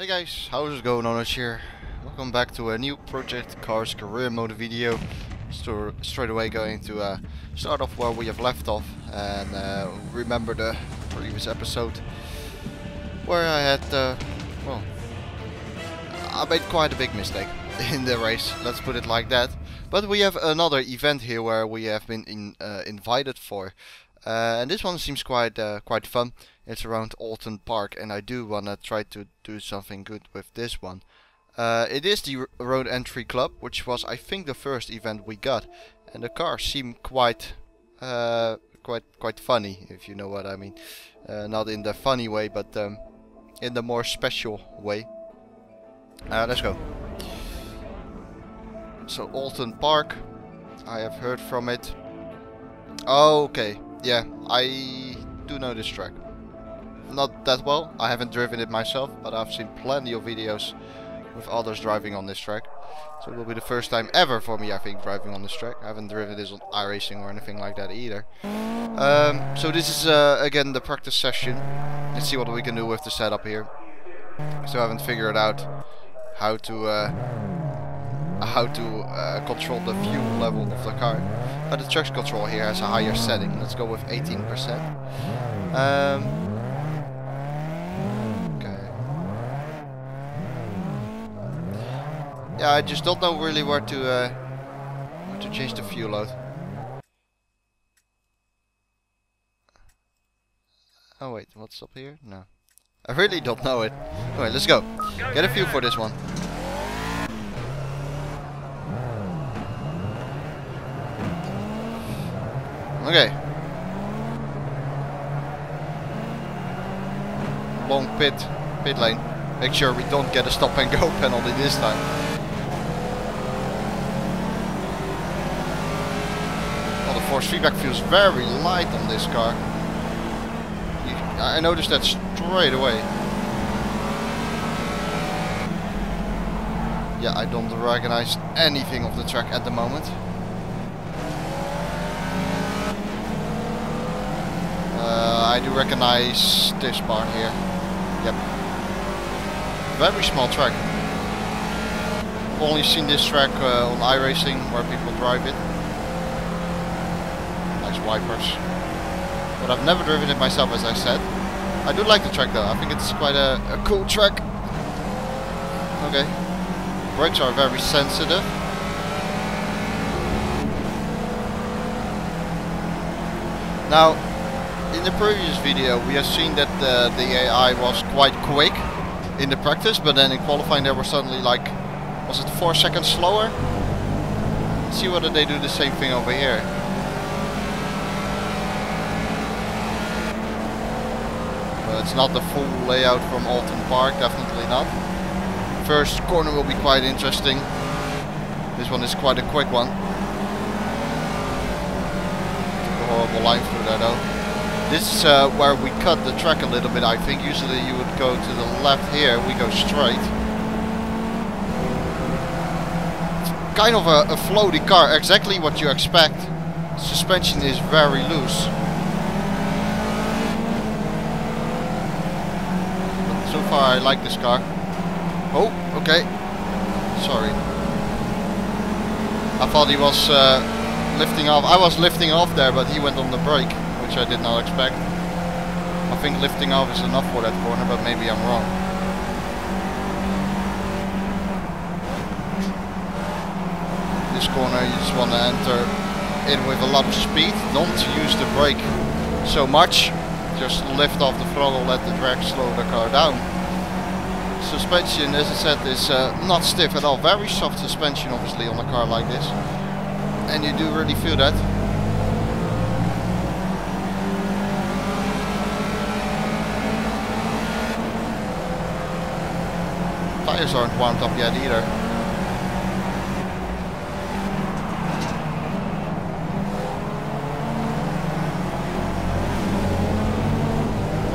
Hey guys, how's it going on here? Welcome back to a new Project Cars career mode video. Straight away going to start off where we have left off and remember the previous episode where I had, well, I made quite a big mistake in the race, let's put it like that. But we have another event here where we have been invited for. And this one seems quite fun. It's around Alton Park, and I do wanna try to do something good with this one. It is the Road Entry Club, which was, I think, the first event we got, and the cars seem quite funny, if you know what I mean. Not in the funny way, but in the more special way. Let's go. So Alton Park, I have heard from it. Oh, okay. Yeah, I do know this track. Not that well, I haven't driven it myself, but I've seen plenty of videos with others driving on this track. So it will be the first time ever for me, I think, driving on this track. I haven't driven this on iRacing or anything like that either. So this is again the practice session. Let's see what we can do with the setup here. So I haven't figured out how to control the fuel level of the car. But the traction control here has a higher setting. Let's go with 18%. Okay. Yeah, I just don't know really where to change the fuel load. Oh wait, what's up here? No, I really don't know it. Alright, let's go. Get a fuel for this one. Okay. Long pit lane. Make sure we don't get a stop and go penalty this time. Well, the force feedback feels very light on this car. I noticed that straight away. Yeah, I don't recognize anything of the track at the moment. I do recognize this part here. Yep. Very small track. I've only seen this track on iRacing where people drive it. Nice wipers. But I've never driven it myself, as I said. I do like the track though. I think it's quite a cool track. Okay. Brakes are very sensitive. Now, in the previous video we have seen that the AI was quite quick in the practice, but then in qualifying they were suddenly like, was it 4 seconds slower? Let's see whether they do the same thing over here. Well, it's not the full layout from Alton Park, definitely not. First corner will be quite interesting. This one is quite a quick one. Took a horrible line through there though. This is where we cut the track a little bit, I think. Usually you would go to the left here, we go straight. It's kind of a floaty car, exactly what you expect. Suspension is very loose. But so far I like this car. Oh, okay. Sorry. I thought he was lifting off. I was lifting off there, but he went on the brake, which I did not expect. I think lifting off is enough for that corner, but maybe I'm wrong. This corner you just want to enter in with a lot of speed. Don't use the brake so much. Just lift off the throttle, let the drag slow the car down. Suspension, as I said, is not stiff at all. Very soft suspension, obviously, on a car like this. And you do really feel that. Tires aren't warmed up yet either.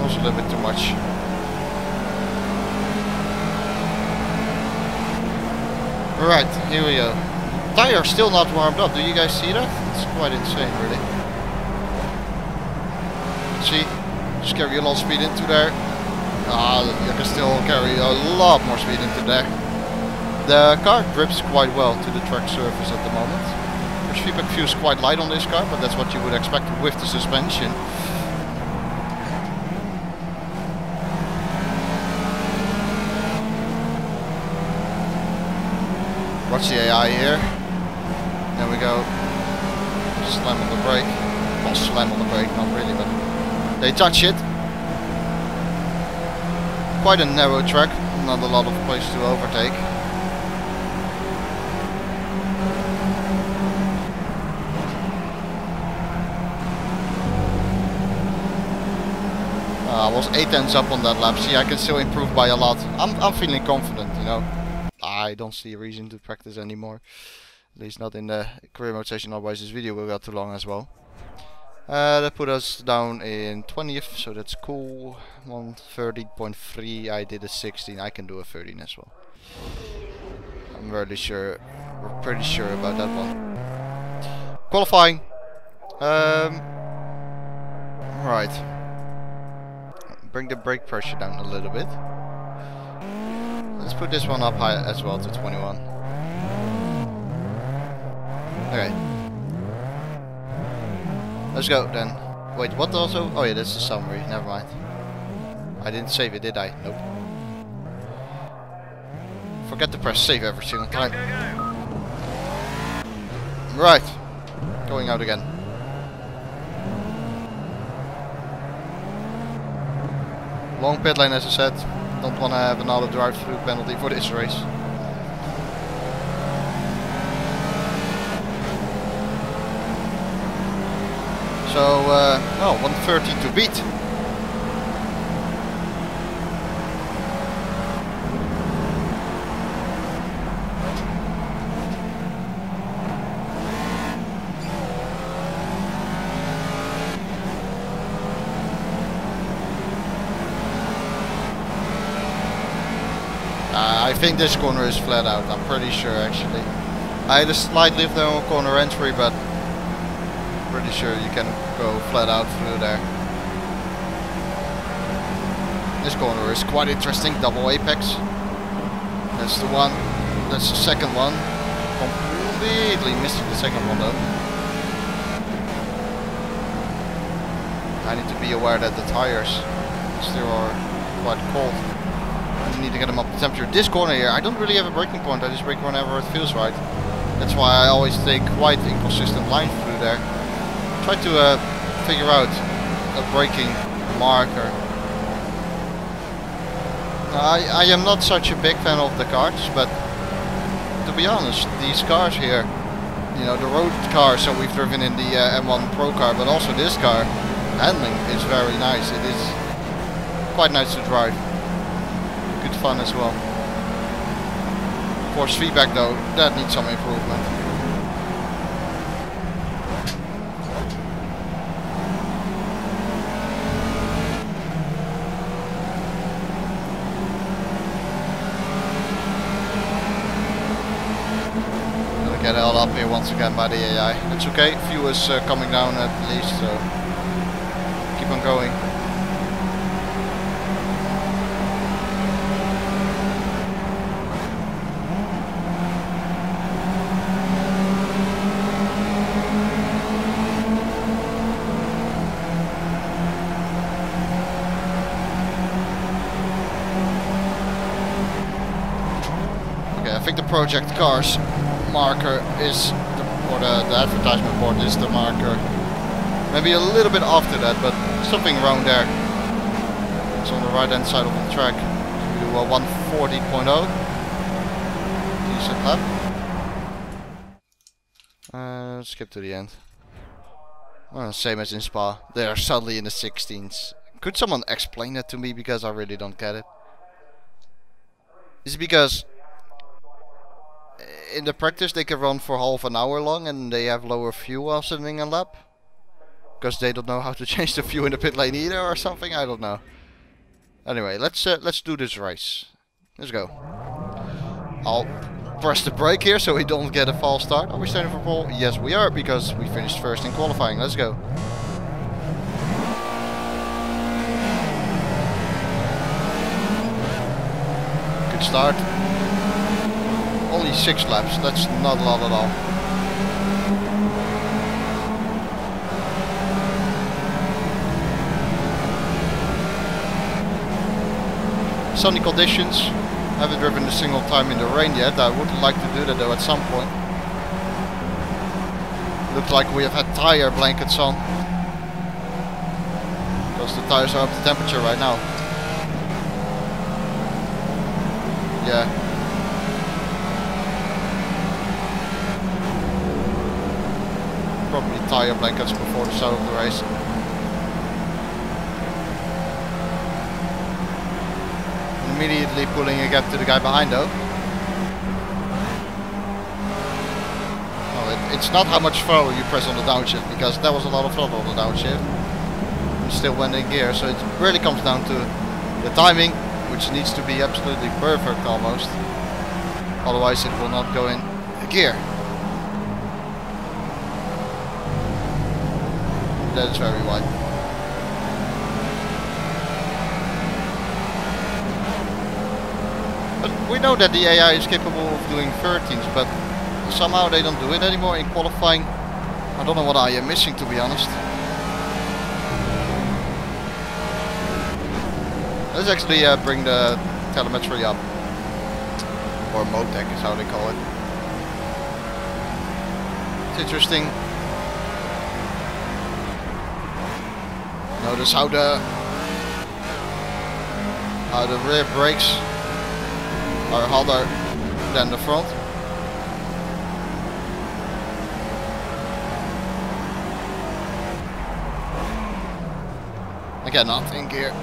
Also a little bit too much. Right, here we go. Tires still not warmed up. Do you guys see that? It's quite insane, really. See, just carry a lot of speed into there. You can still carry a lot more speed into there. The car grips quite well to the track surface at the moment. Your feedback feels quite light on this car, but that's what you would expect with the suspension. Watch the AI here. There we go. Slam on the brake. Well, slam on the brake, not really, but they touch it. Quite a narrow track, not a lot of place to overtake. I was 8 tenths up on that lap. See, I can still improve by a lot. I'm feeling confident, you know. I don't see a reason to practice anymore. At least not in the career mode session, otherwise this video will go too long as well. That put us down in 20th, so that's cool. 130.3, I did a 16, I can do a 13 as well. I'm really sure, we're pretty sure about that one. Qualifying. Right. Bring the brake pressure down a little bit. Let's put this one up high as well to 21. Okay. Let's go then. Wait, what also? Oh yeah, that's the summary. Never mind. I didn't save it, did I? Nope. Forget to press save every single time. Right. Going out again. Long pit lane, as I said. Don't want to have another drive-through penalty for this race. So, 130 to beat. I think this corner is flat out, I'm pretty sure actually. I had a slight lift on corner entry, but pretty sure you can go flat out through there. This corner is quite interesting, double apex. That's the one, that's the second one. Completely missing the second one though. I need to be aware that the tires still are quite cold. I need to get them up to temperature. This corner here, I don't really have a braking point, I just brake whenever it feels right. That's why I always take quite inconsistent lines through there. Try to figure out a braking marker. I am not such a big fan of the cars, but to be honest, these cars here, you know, the road cars that we've driven in the M1 Pro car, but also this car, handling is very nice. It is quite nice to drive. Good fun as well. Force feedback though, that needs some improvement. Gonna get held up here once again by the AI. That's okay, fuel is coming down at least, so keep on going. I think the project cars marker is, or the advertisement board is the marker. Maybe a little bit after that, but something around there. It's on the right hand side of the track. We do a 140.0. Decent lap. Skip to the end. Well, same as in Spa. They are suddenly in the 16s. Could someone explain that to me, because I really don't get it? Is it because in the practice they can run for half an hour long and they have lower fuel while sitting a lap? Because they don't know how to change the fuel in the pit lane either or something? I don't know. Anyway, let's do this race. Let's go. I'll press the brake here so we don't get a false start. Are we starting for pole? Yes we are, because we finished first in qualifying. Let's go. start. Only 6 laps, that's not a lot at all. Sunny conditions. Haven't driven a single time in the rain yet. I would like to do that though at some point. Looks like we have had tire blankets on. Because the tires are up to temperature right now. Yeah. Probably tire blankets before the start of the race. Immediately pulling a gap to the guy behind though. Oh, it's not how much throttle you press on the downshift, because that was a lot of throttle on the downshift. We still went in gear, so it really comes down to the timing, which needs to be absolutely perfect almost. Otherwise it will not go in gear. That is very wide. But we know that the AI is capable of doing 13s, but somehow they don't do it anymore in qualifying. I don't know what I am missing, to be honest. Let's actually bring the telemetry up. Or MOTEC is how they call it. It's interesting. Notice how the rear brakes are harder than the front. Again, not in gear.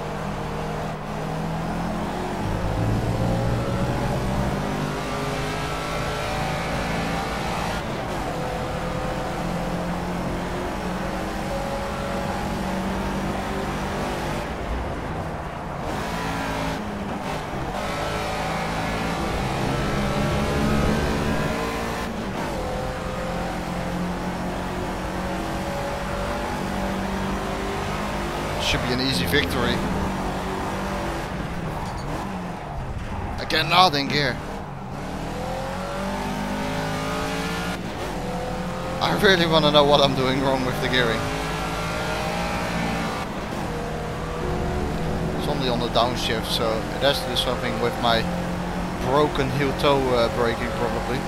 Should be an easy victory. Again, not in gear. I really want to know what I'm doing wrong with the gearing. It's only on the downshift, so it has to do something with my broken heel toe braking probably.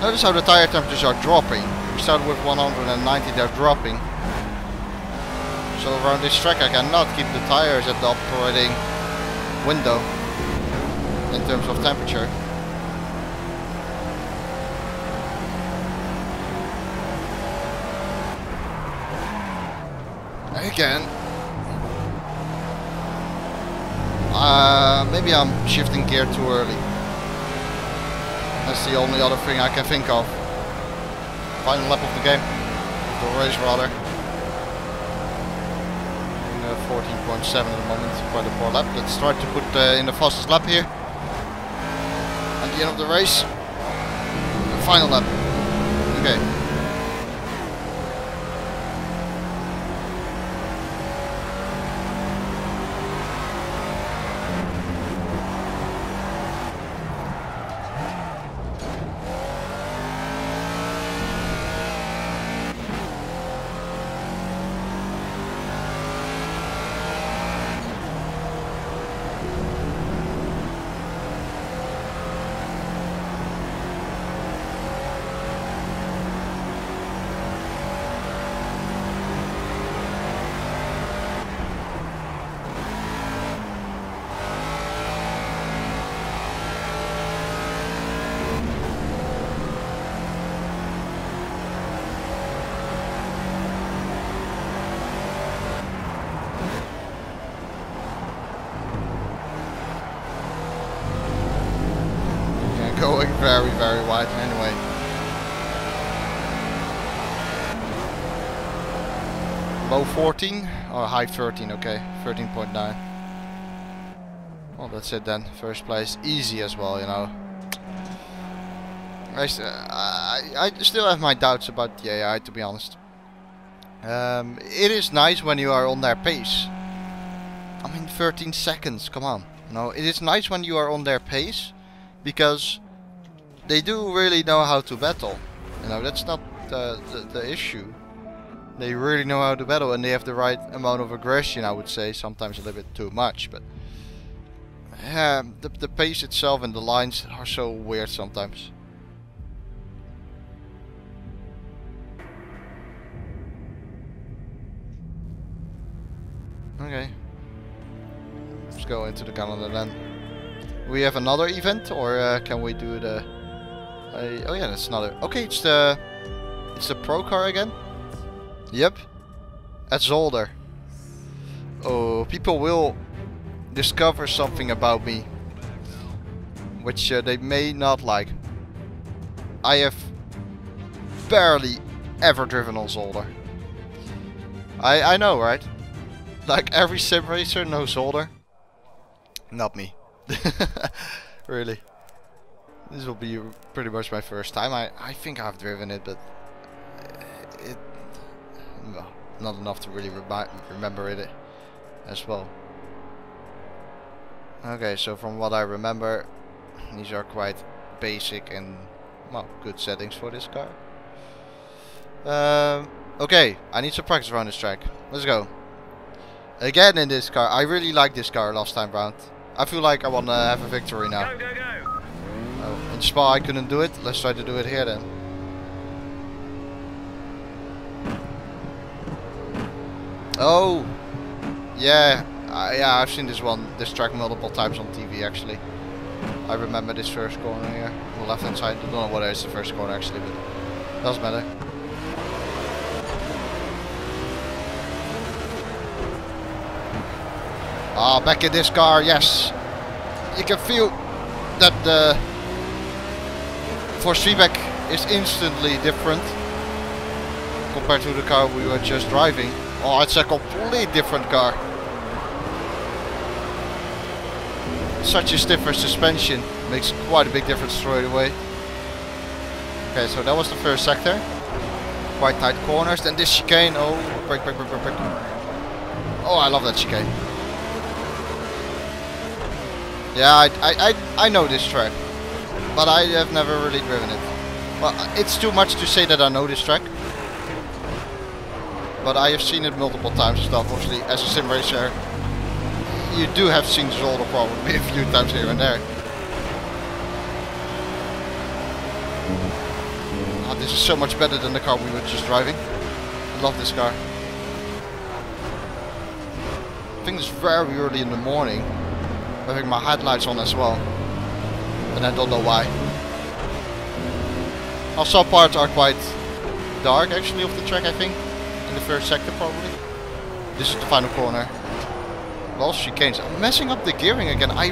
Notice how the tire temperatures are dropping. We started with 190, they're dropping. So around this track I cannot keep the tires at the operating window in terms of temperature. Again. Maybe I'm shifting gear too early. That's the only other thing I can think of. Final lap of the game. Of the race rather. 14.7 at the moment, quite a poor lap. Let's try to put in the fastest lap here. At the end of the race. The final lap. Okay. Going very, very wide anyway. Low 14 or high 13, okay, 13.9. Well, that's it then. First place, easy as well, you know. I still have my doubts about the AI, to be honest. It is nice when you are on their pace. I mean, 13 seconds, come on. No, it is nice when you are on their pace, because they do really know how to battle. You know, that's not the issue. They really know how to battle, and they have the right amount of aggression, I would say. Sometimes a little bit too much, but yeah, the pace itself and the lines are so weird sometimes. Okay. Let's go into the calendar then. We have another event, or can we do the... oh yeah, that's another... Okay, it's the pro car again. Yep. At Zolder. Oh, people will discover something about me, which they may not like. I have barely ever driven on Zolder. I know, right? Like every sim racer knows Zolder. Not me. Really. This will be pretty much my first time. I think I've driven it, but well, not enough to really remember it as well. Okay, so from what I remember, these are quite basic and, well, good settings for this car. Okay, I need some practice around this track. Let's go. Again in this car. I really liked this car last time round. I feel like I want to have a victory now. Go, go, go. Oh, in Spa I couldn't do it. Let's try to do it here then. Oh, yeah. Yeah, I've seen this track multiple times on TV actually. I remember this first corner here, on the left hand side. I don't know whether it's the first corner actually, but doesn't matter. Ah, back in this car, yes. You can feel that the force feedback is instantly different compared to the car we were just driving. Oh, it's a completely different car. Such a stiffer suspension makes quite a big difference straight away. Okay, so that was the first sector. Quite tight corners. Then this chicane. Oh, brake, brake, brake, brake, brake. Oh, I love that chicane. Yeah, I know this track, but I have never really driven it. Well, it's too much to say that I know this track, but I have seen it multiple times and stuff. Obviously, as a sim racer, you do have seen Zolder probably a few times here and there. Oh, this is so much better than the car we were just driving. I love this car. I think it's very early in the morning. Having my headlights on as well, and I don't know why. Some parts are quite dark actually of the track, I think, in the first sector probably. This is the final corner. Well, chicanes. I'm messing up the gearing again. I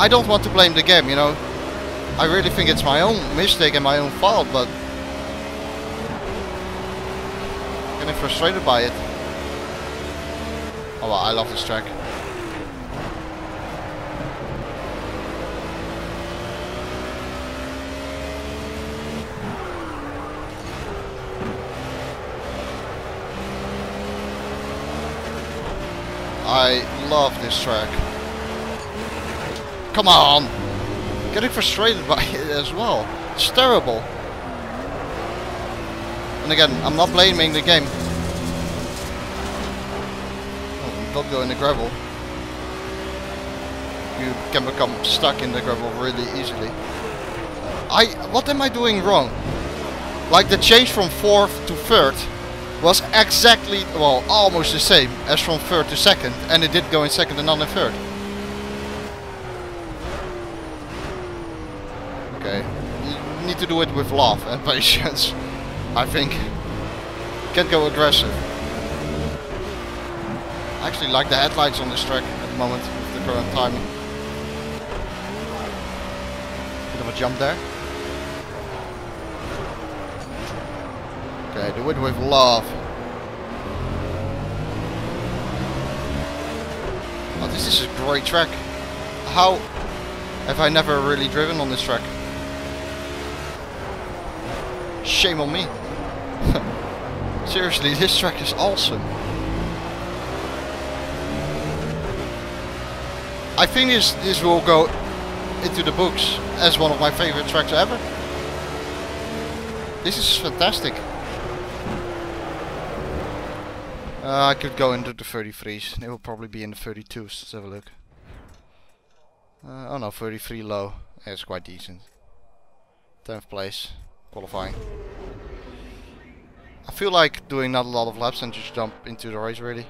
don't want to blame the game, you know. I really think it's my own mistake and my own fault, but I'm getting frustrated by it. Oh well, I love this track. I love this track. Come on! Getting frustrated by it as well. It's terrible. And again, I'm not blaming the game. Oh, don't go in the gravel. You can become stuck in the gravel really easily. What am I doing wrong? Like the change from 4th to 3rd was exactly, well, almost the same as from 3rd to 2nd, and it did go in 2nd and not in 3rd. Okay, you need to do it with love and patience, I think. Can't go aggressive. I actually like the headlights on this track at the moment with the current timing. Bit of a jump there. Okay, do it with love. Oh, this is a great track. How have I never really driven on this track? Shame on me. Seriously, this track is awesome. I think this will go into the books as one of my favorite tracks ever. This is fantastic. I could go into the 33s. They will probably be in the 32s. Let's have a look. Oh no, 33 low. Yeah, it's quite decent. 10th place, qualifying. I feel like doing not a lot of laps and just jump into the race really.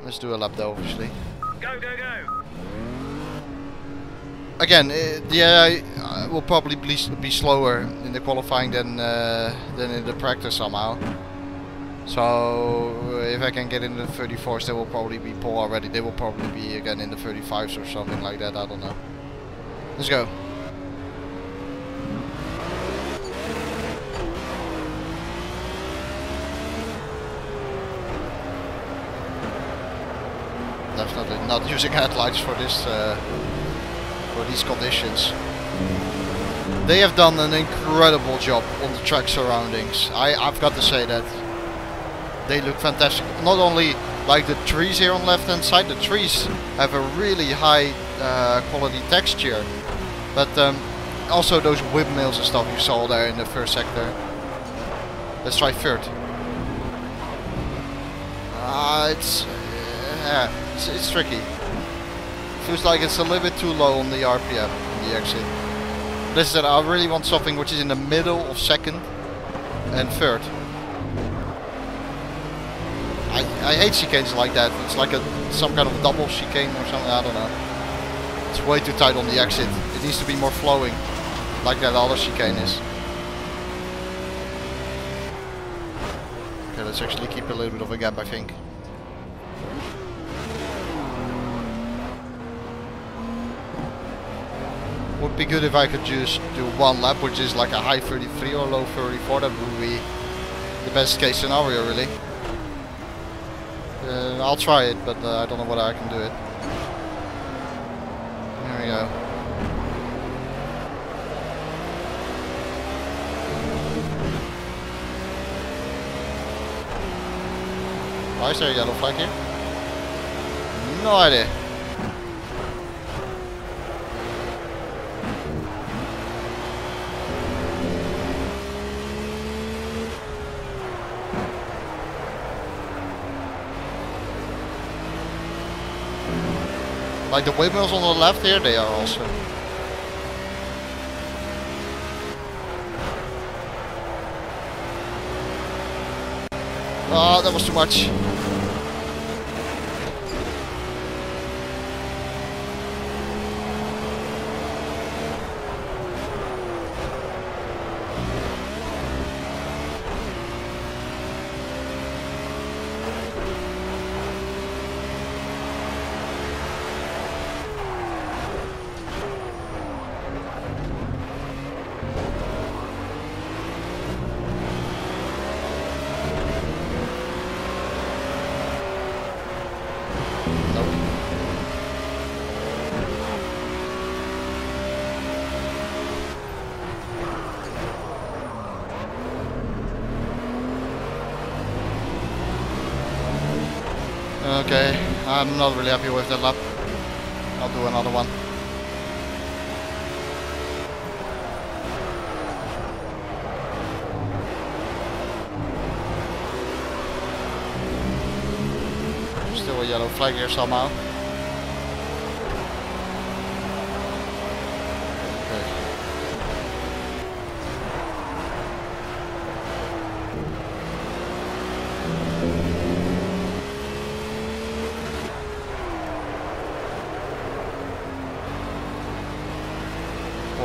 Let's do a lap though, obviously. Go, go, go! Again, yeah, will probably be slower in the qualifying than in the practice somehow. So if I can get in the 34s, they will probably be pole already. They will probably be again in the 35s or something like that. I don't know. Let's go. Definitely not using headlights for this for these conditions. They have done an incredible job on the track surroundings. I've got to say that. They look fantastic. Not only like the trees here on the left hand side, the trees have a really high quality texture, but also those windmills and stuff you saw there in the first sector. Let's try third. It's tricky. Feels like it's a little bit too low on the RPM on the exit. This is it. I really want something which is in the middle of second and third. I hate chicanes like that. It's like some kind of double chicane or something. I don't know. It's way too tight on the exit. It needs to be more flowing, like that other chicane is. Okay, let's actually keep a little bit of a gap, I think. Would be good if I could just do one lap, which is like a high 33 or low 34. That would be the best case scenario, really. I'll try it, but I don't know whether I can do it. Here we go. Why is there a yellow flag here? No idea. Like the windmills on the left here, they are also. Oh, that was too much. Okay, I'm not really happy with that lap. I'll do another one. Still a yellow flag here somehow.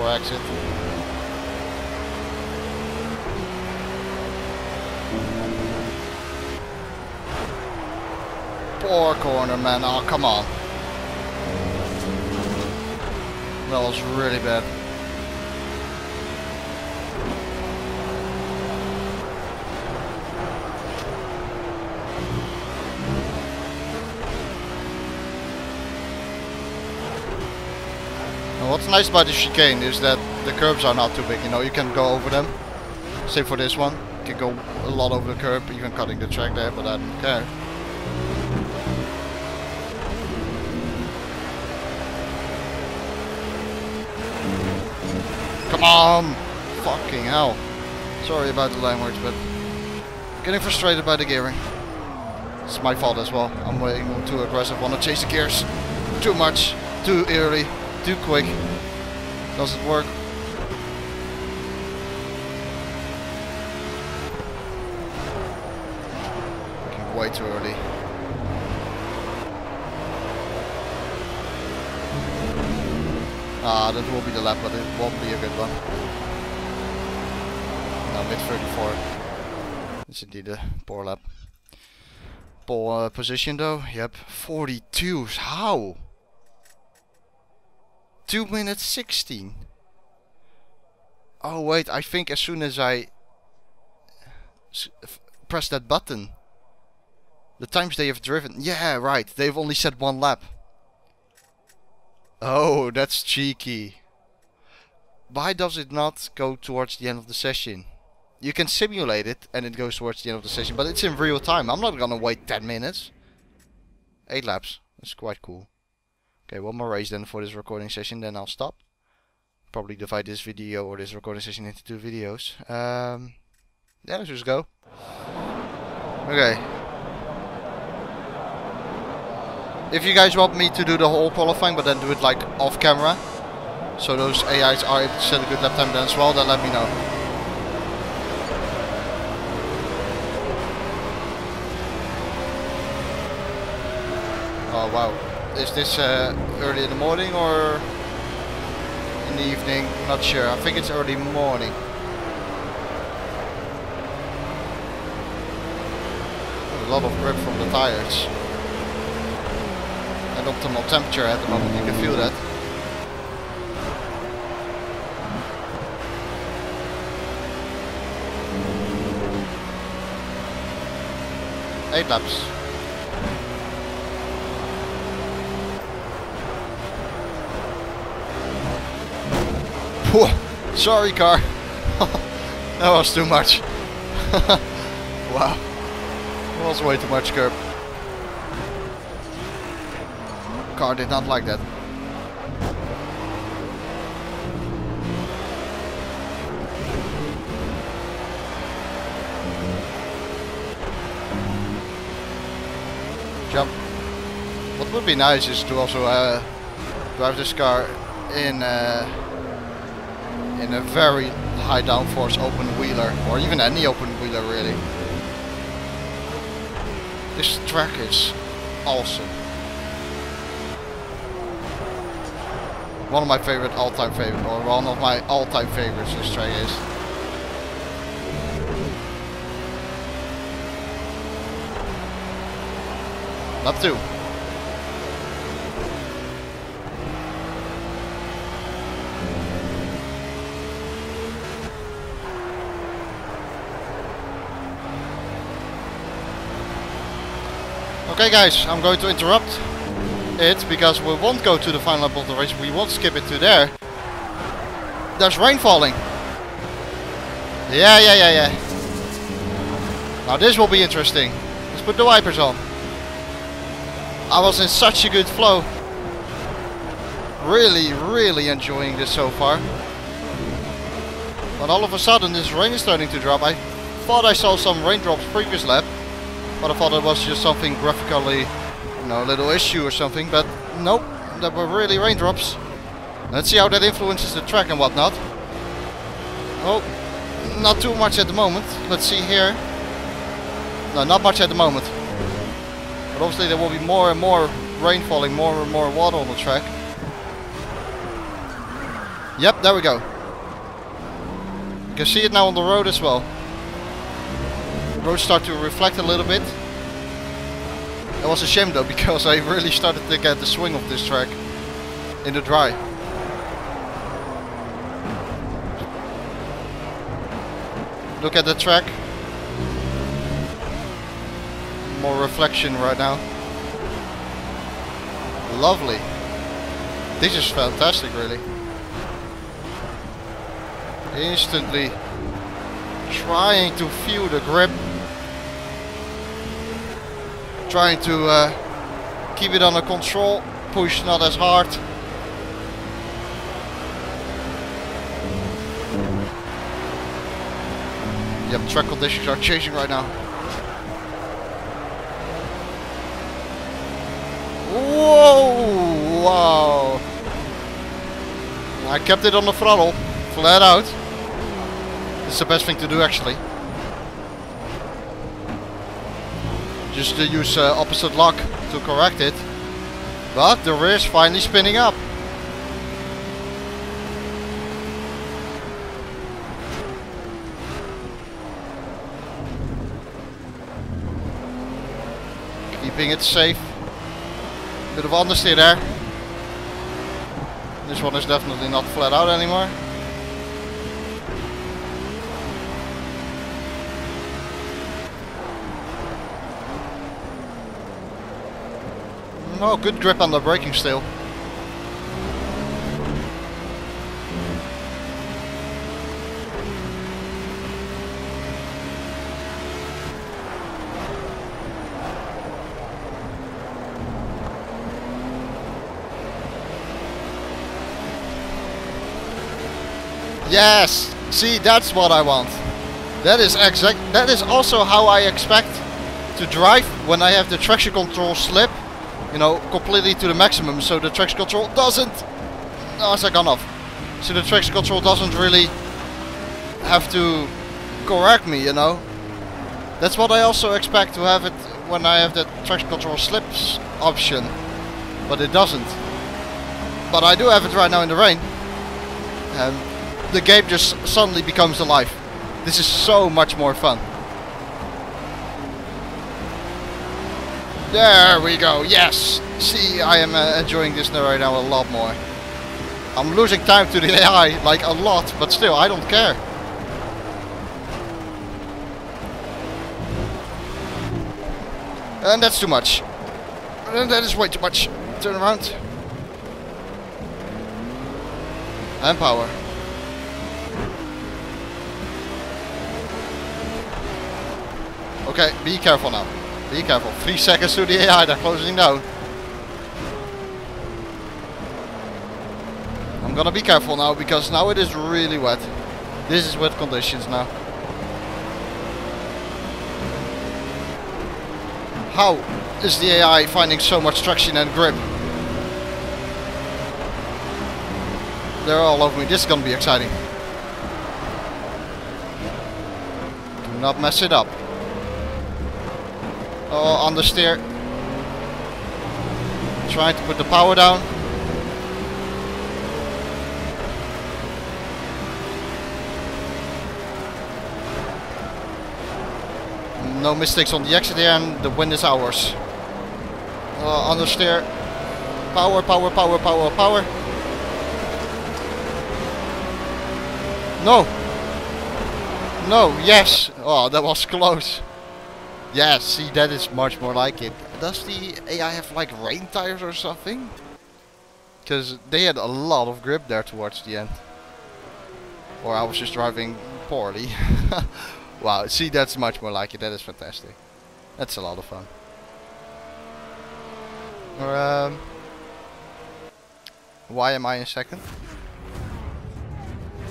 Exit. Poor corner, man. Oh, come on. That was really bad. What's nice about the chicane is that the curbs are not too big, you know, you can go over them. Same for this one, you can go a lot over the curb, even cutting the track there, but I don't care. come on! Fucking hell. Sorry about the language, but getting frustrated by the gearing. It's my fault as well. I'm way too aggressive. Want to chase the gears too much, too early, too quick. Doesn't work. Way too early. Ah, that will be the lap, but it won't be a good one. No, mid 34. It's indeed a poor lap. Pole position though, yep, 42. How? 2 minutes 16. Oh wait, I think as soon as I press that button, the times they have driven. Yeah, right. They've only said 1 lap. Oh, that's cheeky. Why does it not go towards the end of the session? You can simulate it and it goes towards the end of the session, but it's in real time. I'm not gonna wait 10 minutes. 8 laps. That's quite cool. Okay, one more race then for this recording session, then I'll stop. Probably divide this video or this recording session into 2 videos. Yeah, let's just go. Okay. If you guys want me to do the whole qualifying, but then do it like off camera, so those AIs are able to set a good lap time then as well, then let me know. Oh wow. Is this early in the morning or in the evening? Not sure. I think it's early morning. A lot of grip from the tires. And optimal temperature at the moment, you can feel that. Eight laps. Whoa, sorry car. That was too much. Wow. That was way too much curb. Car did not like that. Jump. What would be nice is to also drive this car in a very high downforce open wheeler, or even any open wheeler really. This track is awesome. One of my favorite all-time favorite, or one of my all-time favorites this track is. Lap 2. Okay guys, I'm going to interrupt it because we won't go to the final lap of the race, we won't skip it to there. There's rain falling. Yeah. Now this will be interesting. Let's put the wipers on. I was in such a good flow. Really enjoying this so far. But all of a sudden this rain is starting to drop. I thought I saw some raindrops previous lap, but I thought it was just something graphically, you know, a little issue or something, but nope, that were really raindrops. Let's see how that influences the track and whatnot. Oh, not too much at the moment. Let's see here. No, not much at the moment. But obviously there will be more and more rain falling, more and more water on the track. Yep, there we go. You can see it now on the road as well. The road start to reflect a little bit. It was a shame though, because I really started to get the swing of this track in the dry. Look at the track. More reflection right now. Lovely. This is fantastic really. Instantly trying to feel the grip. Trying to keep it under control. Push not as hard. Yep, track conditions are changing right now. Whoa! Wow! I kept it on the throttle, flat out. It's the best thing to do actually. Just to use opposite lock to correct it. But the rear is finally spinning up. Keeping it safe. Bit of understeer there. This one is definitely not flat out anymore. No, good grip on the braking still. Yes! See, that's what I want. That is also how I expect to drive when I have the traction control slip, you know, completely to the maximum, so the traction control doesn't... Oh, it's gone off. So the traction control doesn't really have to correct me, you know. That's what I also expect to have it when I have the traction control slips option. But it doesn't. But I do have it right now in the rain. And the game just suddenly becomes alive. This is so much more fun. There we go, yes! See, I am enjoying this right now a lot more. I'm losing time to the AI, like a lot, but still, I don't care. And that's too much. And that is way too much. Turn around. And power. Okay, be careful now. Be careful. 3 seconds to the AI, they're closing down. I'm gonna be careful now because now it is really wet. This is wet conditions now. How is the AI finding so much traction and grip? They're all over me. This is gonna be exciting. Do not mess it up. Oh, understeer. Trying to put the power down. No mistakes on the exit here, and the win is ours. Understeer. Power, power, power, power, power. No. No, yes. Oh, that was close. Yeah, see, that is much more like it. Does the AI have like rain tires or something? Because they had a lot of grip there towards the end. Or I was just driving poorly. Wow, see, that's much more like it. That is fantastic. That's a lot of fun. Why am I in second?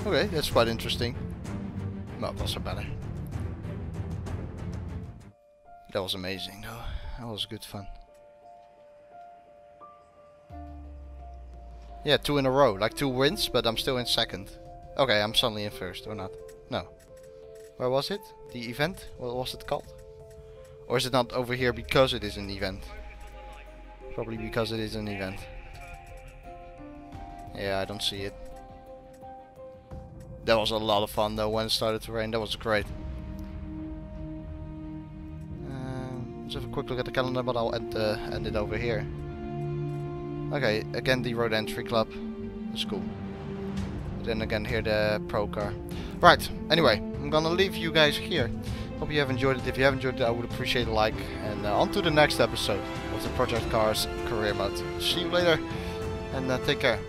Okay, that's quite interesting. Well, also better. That was amazing though. That was good fun. Yeah, 2 in a row. Like 2 wins, but I'm still in second. Okay, I'm suddenly in first, or not? No. Where was it? The event? What was it called? Or is it not over here because it is an event? Probably because it is an event. Yeah, I don't see it. That was a lot of fun though when it started to rain. That was great. Let's have a quick look at the calendar, but I'll end it over here. Okay, again the road entry club. That's cool. Then again here the pro car. Right, anyway, I'm gonna leave you guys here. Hope you have enjoyed it. If you have enjoyed it, I would appreciate a like. And on to the next episode of the Project Cars career mode. See you later, and take care.